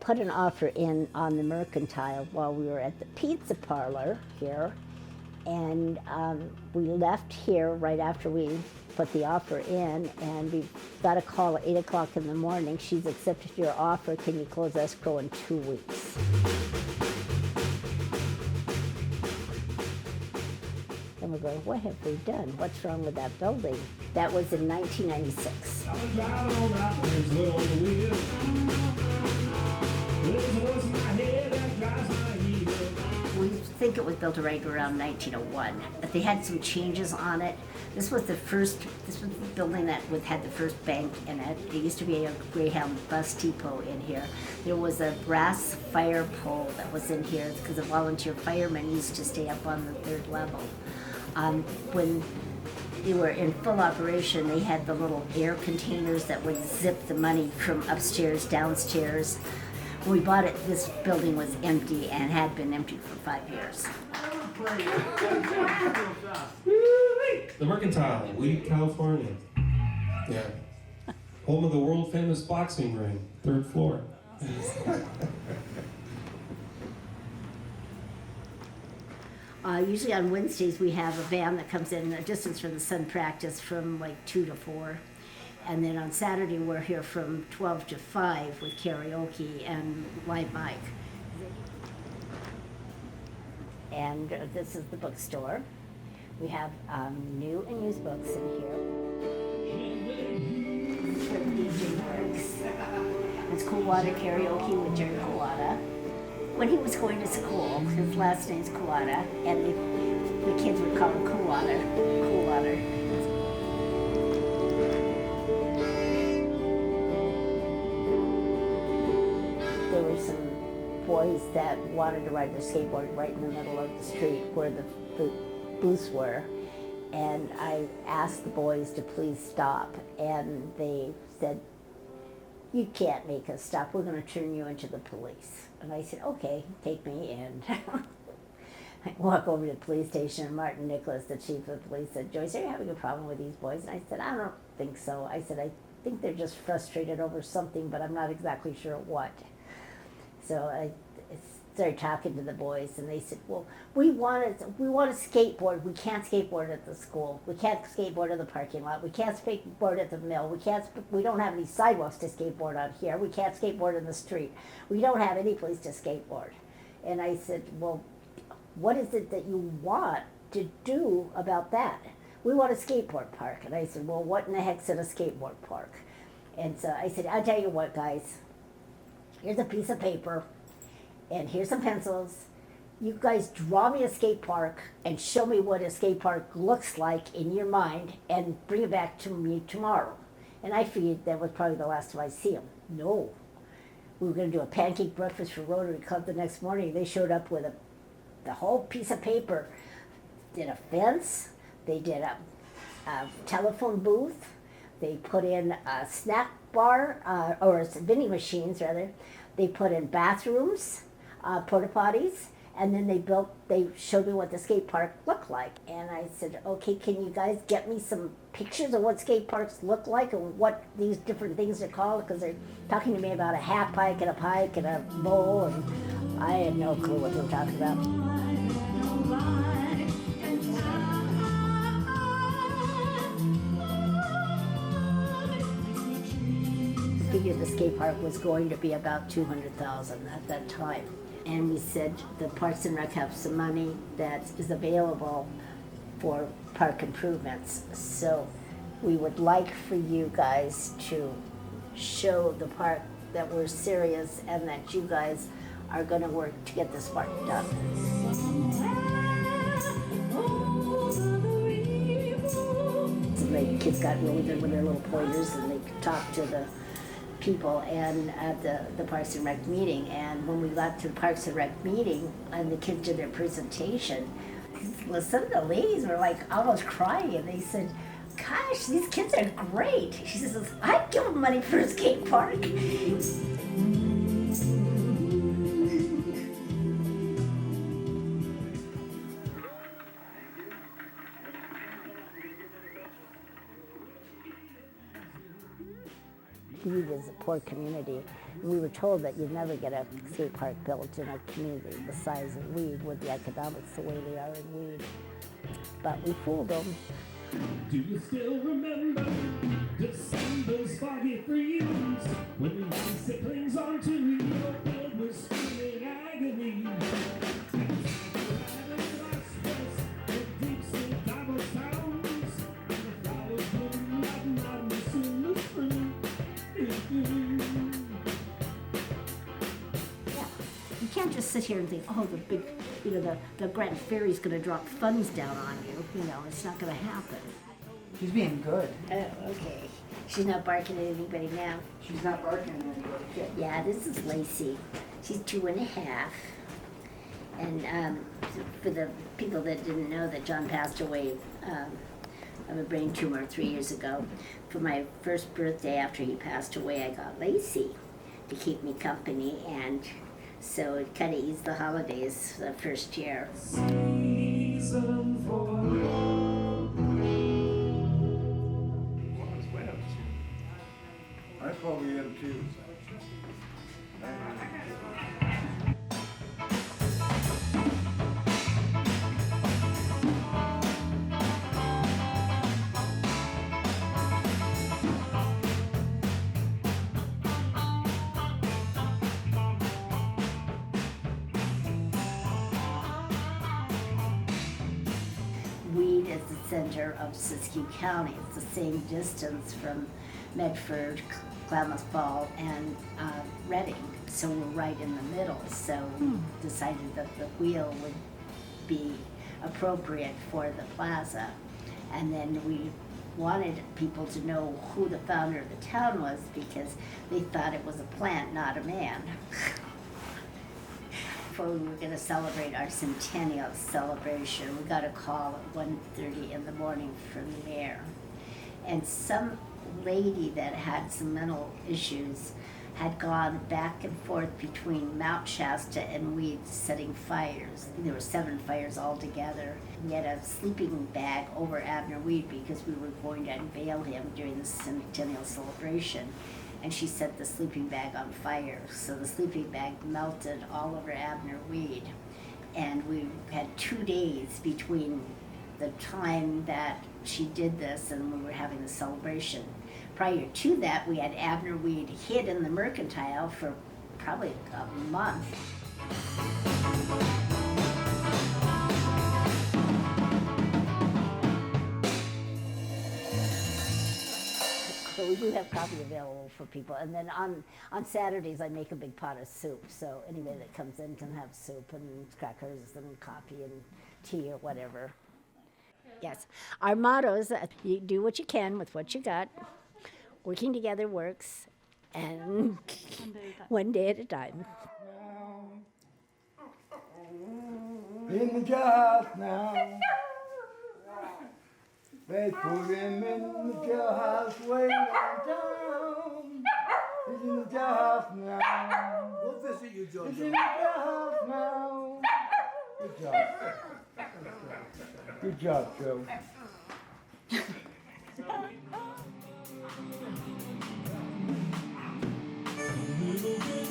put an offer in on the Mercantile while we were at the pizza parlor here, and we left here right after we put the offer in, and we got a call at 8 o'clock in the morning. She's accepted your offer. Can you close escrow in 2 weeks? And we're going, what have we done? What's wrong with that building? That was in 1996. We think it was built right around 1901, but they had some changes on it. This was the building that had the first bank in it. There used to be a Greyhound bus depot in here. There was a brass fire pole that was in here because the volunteer firemen used to stay up on the 3rd level. When they were in full operation, they had the little air containers that would zip the money from upstairs, downstairs. When we bought it, this building was empty and had been empty for 5 years. The Mercantile in Autie, California. Yeah. Home of the world famous boxing ring, 3rd floor. Usually on Wednesdays we have a band that comes in a distance from the Sun practice from like 2 to 4. And then on Saturday we're here from 12 to 5 with karaoke and live mic. And this is the bookstore. We have new and used books in here. This is where the DJ works. It's Cool Water Karaoke with Jerry Kuwata. When he was going to school, his last name's Kuwata, and the kids would call him Cool Water. Cool Water. There were some boys that wanted to ride their skateboard right in the middle of the street where the booths were, and I asked the boys to please stop, and they said, you can't make us stop, we're going to turn you into the police. And I said, okay, take me in. I walk over to the police station, and Martin Nicholas, the chief of police, said, Joyce, are you having a problem with these boys? And I said, I don't think so. I said, I think they're just frustrated over something, but I'm not exactly sure what. So I started talking to the boys, and they said, well, we want a skateboard. We can't skateboard at the school. We can't skateboard in the parking lot. We can't skateboard at the mill. We don't have any sidewalks to skateboard on here. We can't skateboard in the street. We don't have any place to skateboard. And I said, well, what is it that you want to do about that? We want a skateboard park. And I said, well, what in the heck's in a skateboard park? And so I said, I'll tell you what, guys. Here's a piece of paper, and here's some pencils. You guys draw me a skate park and show me what a skate park looks like in your mind and bring it back to me tomorrow. And I figured that was probably the last time I see them. No. We were going to do a pancake breakfast for Rotary Club the next morning. They showed up with the whole piece of paper. Did a fence. They did a telephone booth. They put in a snack bar, or vending machines rather. They put in bathrooms, porta potties, and then they showed me what the skate park looked like. And I said, okay, can you guys get me some pictures of what skate parks look like and what these different things are called? Because they're talking to me about a half pike and a pike and a bowl, and I had no clue what they were talking about. Figured the skate park was going to be about $200,000 at that time. And we said the Parks and Rec have some money that is available for park improvements. So we would like for you guys to show the park that we're serious and that you guys are going to work to get this park done. So the kids got really good with their little pointers, and they could talk to the people and at the Parks and Rec meeting. And when we got to the Parks and Rec meeting and the kids did their presentation, some of the ladies were like almost crying, and they said, gosh, these kids are great. She says, I'd give them money for a skate park. Weed is a poor community. We were told that you'd never get a skate park built in a community the size of Weed with the economics the way they are in Weed. But we fooled them. Do you still remember December's foggy freeze when we raised siblings onto your bed with screaming agony? You can't just sit here and think, oh, the big, the Grand Fairy's going to drop funds down on you. It's not going to happen. She's being good. Oh, okay. She's not barking at anybody now. She's not barking at anybody. Yeah, this is Lacey. She's 2.5. And for the people that didn't know that John passed away of a brain tumor 3 years ago, for my first birthday after he passed away, I got Lacey to keep me company, and so it kind of eased the holidays the first year. Season 4. I probably am too. Weed is the center of Siskiyou County. It's the same distance from Medford, Klamath Fall, and Reading. So we're right in the middle. So we decided that the wheel would be appropriate for the plaza. And then we wanted people to know who the founder of the town was because they thought it was a plant, not a man. Before we were going to celebrate our centennial celebration, we got a call at 1:30 in the morning from the mayor. And some lady that had some mental issues had gone back and forth between Mount Shasta and Weed setting fires. There were 7 fires altogether. We had a sleeping bag over Abner Weed because we were going to unveil him during the centennial celebration. And she set the sleeping bag on fire. So the sleeping bag melted all over Abner Weed. And we had 2 days between the time that she did this and we were having the celebration. Prior to that, we had Abner Weed hid in the Mercantile for probably a month. So we do have coffee available for people. And then on Saturdays, I make a big pot of soup. So anybody that comes in can have soup and crackers and coffee and tea or whatever. Yes. Our motto is you do what you can with what you got. Working together works. And one day at a time. In the jailhouse now. They put him in the jailhouse way downtown. He's in the jailhouse now. We'll visit you, Joe. He's in the jailhouse now. Good job. Good job, Joe. Little bit